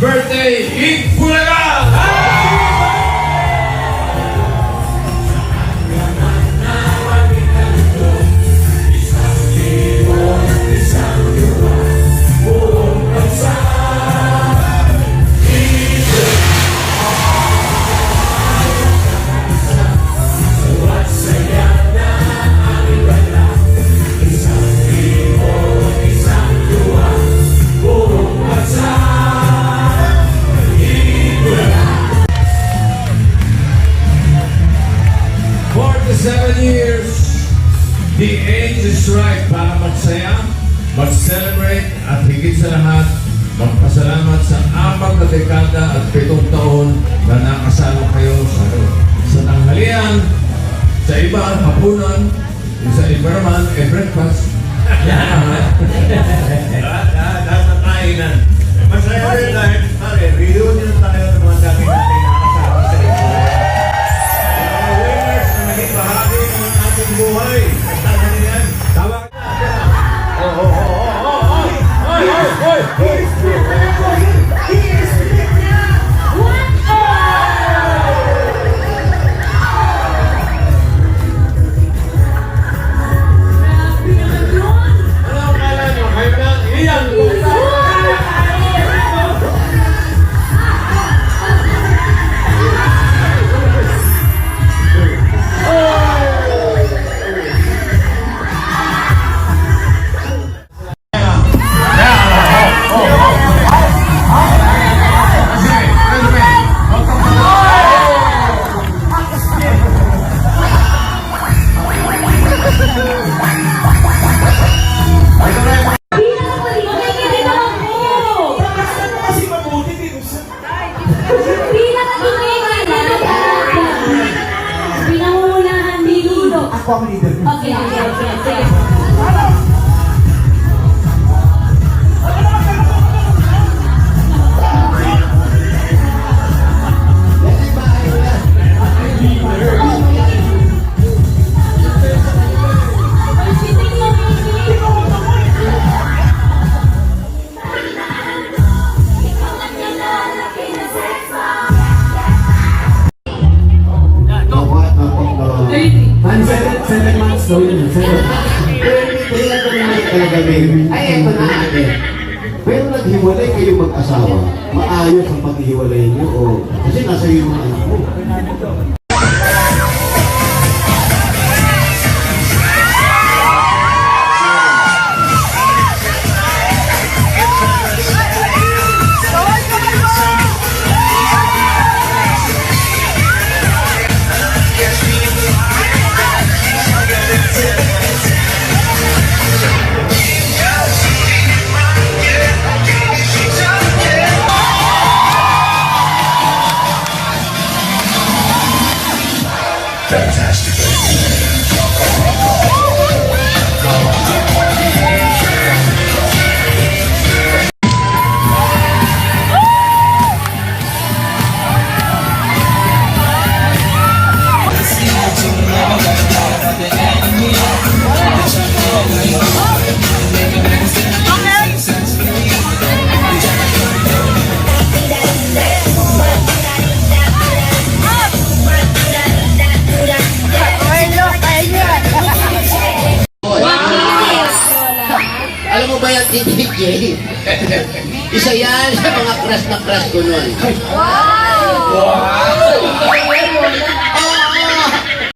birthday in Bulacan! The age is right para magsaya, mag-celebrate at higit sa lahat, magpasalamat sa 4 na dekada at 7 taon na nakasama kayo sa tanghalian, sa iba, hapunan, sa iba naman, breakfast. Lahat ng kainan. Masaya rin dahil, pare, reunion tayo ng mga dati natin nakasama sa ito. Winners na naging bahagi ng ating buhay. Tama ka na. Ay, eto na ate. Pero naghiwalay kayo mag-asawa, maayos ang paghihiwalay niyo o kasi nasa iyo yung anak mo. Fantastic. DJ. Isa yan sa mga crush na crush ko nun. Wow!